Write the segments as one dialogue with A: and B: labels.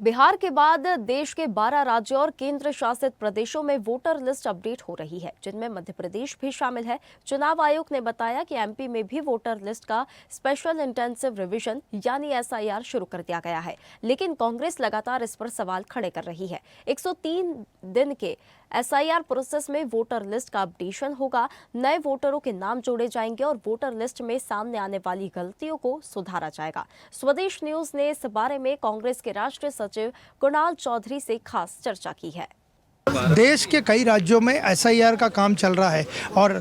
A: बिहार के बाद देश के 12 राज्यों और केंद्र शासित प्रदेशों में वोटर लिस्ट अपडेट हो रही है, जिनमें मध्य प्रदेश भी शामिल है। चुनाव आयोग ने बताया कि एमपी में भी वोटर लिस्ट का स्पेशल इंटेंसिव रिवीजन यानी एसआईआर शुरू कर दिया गया है, लेकिन कांग्रेस लगातार इस पर सवाल खड़े कर रही है। 103 दिन के एसआईआर प्रोसेस में वोटर लिस्ट का अपडेशन होगा, नए वोटरों के नाम जोड़े जाएंगे और वोटर लिस्ट में सामने आने वाली गलतियों को सुधारा जाएगा। स्वदेश न्यूज ने इस बारे में कांग्रेस के राष्ट्रीय सचिव कुणाल चौधरी से खास चर्चा की है।
B: देश के कई राज्यों में एसआईआर का काम चल रहा है और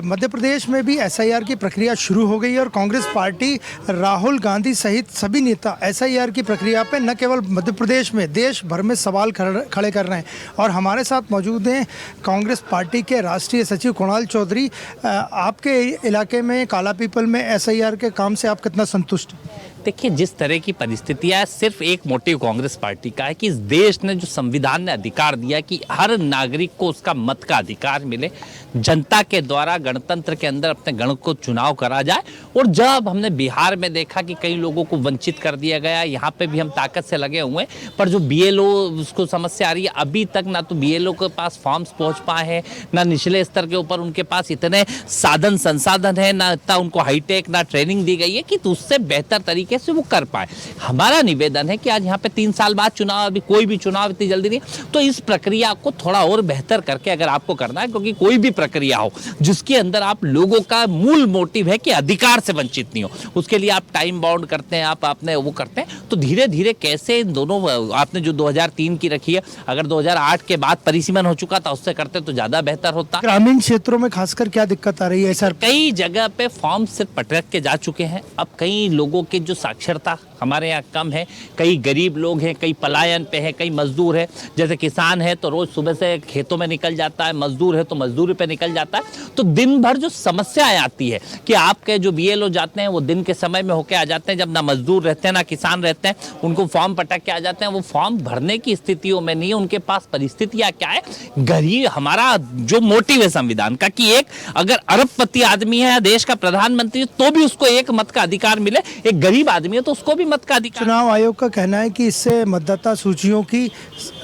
B: मध्य प्रदेश में भी एसआईआर की प्रक्रिया शुरू हो गई है और कांग्रेस पार्टी राहुल गांधी सहित सभी नेता एसआईआर की प्रक्रिया पे न केवल मध्य प्रदेश में देश भर में सवाल खड़े कर रहे हैं। और हमारे साथ मौजूद हैं कांग्रेस पार्टी के राष्ट्रीय सचिव कुणाल चौधरी। आपके इलाके में काला पीपल में एसआईआर के काम से आप कितना संतुष्ट हैं?
C: देखिए, जिस तरह की परिस्थितियां है, सिर्फ एक मोटिव कांग्रेस पार्टी का है कि इस देश ने जो संविधान ने अधिकार दिया कि हर नागरिक को उसका मत का अधिकार मिले, जनता के द्वारा गणतंत्र के अंदर अपने गण को चुनाव करा जाए। और जब हमने बिहार में देखा कि कई लोगों को वंचित कर दिया गया, यहाँ पे भी हम ताकत से लगे हुए हैं, पर जो बीएलओ उसको समस्या आ रही है, अभी तक ना तो बीएलओ के पास फॉर्म्स पहुँच पाए हैं, ना निचले स्तर के ऊपर उनके पास इतने साधन संसाधन है, ना इतना उनको हाईटेक ना ट्रेनिंग दी गई है कि उससे बेहतर तरीके से वो कर पाए। हमारा निवेदन है कि आज यहाँ पे 3 साल बाद चुनाव, अभी कोई भी चुनाव इतनी जल्दी नहीं, तो इस प्रक्रिया को थोड़ा और बेहतर करके अगर आपको करना है, क्योंकि कोई भी प्रक्रिया हो जिसके अंदर आप लोगों का मूल मोटिव है कि अधिकार से वंचित नहीं हो, उसके लिए आप टाइम बाउंड करते हैं, आप अपने वो करते हैं, तो धीरे धीरे कैसे इन दोनों, आपने जो 2003 की रखी है, अगर 2008 के बाद परिसीमन हो चुका था उससे करते तो ज्यादा बेहतर होता।
B: ग्रामीण क्षेत्रों में खासकर क्या दिक्कत आ रही है सर?
C: कई जगह पे फॉर्म सिर्फ पटक के जा चुके हैं। अब कई लोगों के जो साक्षरता हमारे यहाँ कम है, कई गरीब लोग हैं, कई पलायन पे हैं, कई मजदूर है। जैसे किसान है तो रोज सुबह से खेतों में निकल जाता है, मजदूर है तो मजदूरी पे निकल जाता है। तो दिन भर जो समस्याएं आती है कि आपके जो बीएलओ जाते हैं वो दिन के समय में होके आ जाते हैं, जब ना मजदूर रहते हैं ना किसान रहते हैं, उनको फॉर्म पटक के आ जाते हैं, वो फॉर्म भरने की स्थितियों में नहीं है, उनके पास परिस्थितियां क्या है। गरीब, हमारा जो मोटिव है संविधान का कि एक अगर अरबपति आदमी है, देश का प्रधानमंत्री, तो भी उसको एक मत का अधिकार मिले, एक गरीब आदमी है तो उसको भी मत का अधिकार।
B: चुनाव आयोग का कहना है कि इससे मतदाता सूचियों की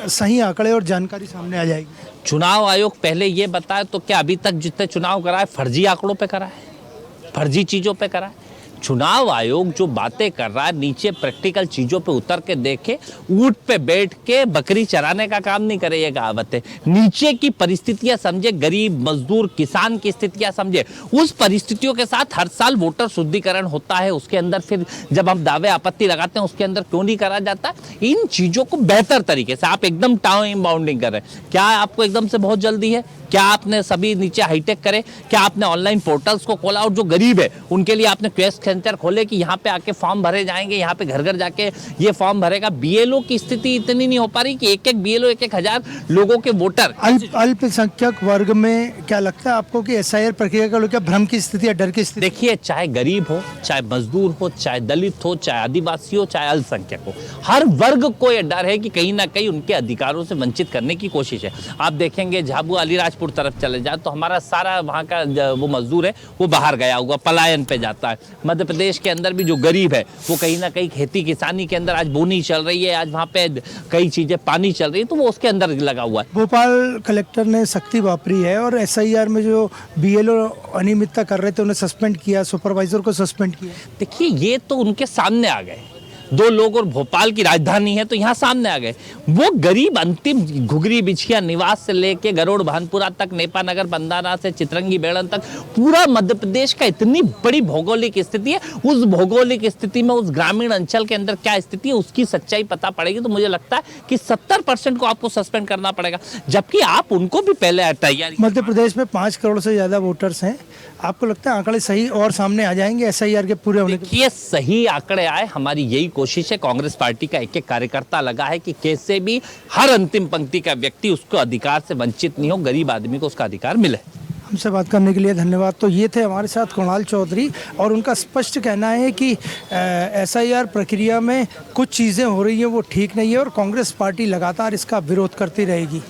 B: सही आंकड़े और जानकारी सामने आ जाएगी।
C: चुनाव आयोग पहले ये बताए तो क्या अभी तक जितने चुनाव कराए फर्जी आंकड़ों पे करा है, फर्जी चीजों पे करा है? चुनाव आयोग जो बातें कर रहा है, नीचे प्रैक्टिकल चीजों पे उतर के देखे, ऊंट पे बैठ के बकरी चराने का काम नहीं करे, ये कहावत है। नीचे की परिस्थितियां समझे, गरीब मजदूर किसान की स्थितियां समझे, उस परिस्थितियों के साथ हर साल वोटर शुद्धिकरण होता है, उसके अंदर फिर जब हम दावे आपत्ति लगाते हैं उसके अंदर क्यों नहीं करा जाता? इन चीजों को बेहतर तरीके से आप एकदम टाइम बाउंडिंग कर रहे हैं। क्या आपको एकदम से बहुत जल्दी है? क्या आपने सभी नीचे हाईटेक करे? क्या आपने ऑनलाइन पोर्टल्स को खोला और जो गरीब है उनके लिए आपने क्वेस्ट सेंटर खोले कि यहाँ पे आके फॉर्म भरे जाएंगे, यहाँ पे घर घर जाके ये फॉर्म भरेगा? बीएलओ की स्थिति इतनी नहीं हो पा रही कि एक बीएलओ 1,000 लोगों के वोटर।
B: अल्पसंख्यक वर्ग में क्या लगता है आपको कि एसआईआर प्रक्रिया का लेकर भ्रम की स्थिति या डर की स्थिति?
C: देखिए, चाहे गरीब हो, चाहे मजदूर हो, चाहे दलित हो, चाहे आदिवासी हो, चाहे अल्पसंख्यक हो, हर वर्ग को यह डर है कि कहीं ना कहीं उनके अधिकारों से वंचित करने की कोशिश है। आप देखेंगे झाबू अलीराजपुर तरफ चले जाए तो हमारा सारा वहाँ का वो मजदूर है वो बाहर गया हुआ पलायन पे जाता है। मध्य प्रदेश के अंदर भी जो गरीब है वो कहीं ना कहीं खेती किसानी के अंदर, आज बोनी चल रही है, आज वहाँ पे कई चीजें पानी चल रही है, तो वो उसके अंदर लगा हुआ है।
B: भोपाल कलेक्टर ने सख्ती वापरी है और एसआईआर में जो बीएलओ अनियमितता कर रहे थे उन्हें सस्पेंड किया, सुपरवाइजर को सस्पेंड किया।
C: देखिए, ये तो उनके सामने आ गए, 2 लोग, और भोपाल की राजधानी है तो यहाँ सामने आ गए। वो गरीब अंतिम घुघरी बिछिया निवास से लेके गरुड़ भानपुरा तक, नेपा नगर बंदाना से चितरंगी बेड़न तक, पूरा मध्य प्रदेश का इतनी बड़ी भौगोलिक स्थिति है। उस भौगोलिक स्थिति में उस ग्रामीण अंचल के अंदर क्या स्थिति है उसकी सच्चाई पता पड़ेगी तो मुझे लगता है कि 70% को आपको सस्पेंड करना पड़ेगा, जबकि आप उनको भी पहले तैयारी।
B: मध्य प्रदेश में 5 करोड़ से ज्यादा वोटर्स हैं, आपको लगता है आंकड़े सही और सामने आ जाएंगे एसआईआर के पूरे होने के?
C: ये सही आंकड़े आए, हमारी यही कोशिश है। कांग्रेस पार्टी का एक कार्यकर्ता लगा है कि कैसे भी हर अंतिम पंक्ति का व्यक्ति उसको अधिकार से वंचित नहीं हो, गरीब आदमी को उसका अधिकार मिले।
B: हमसे बात करने के लिए धन्यवाद। तो ये थे हमारे साथ कुणाल चौधरी और उनका स्पष्ट कहना है कि एसआईआर प्रक्रिया में कुछ चीज़ें हो रही हैं वो ठीक नहीं है और कांग्रेस पार्टी लगातार इसका विरोध करती रहेगी।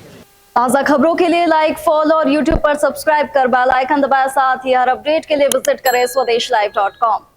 A: ताज़ा खबरों के लिए लाइक, फॉलो और यूट्यूब पर सब्सक्राइब कर बेल आइकन दबाएं। साथ ही हर अपडेट के लिए विजिट करें स्वदेशलाइव.com।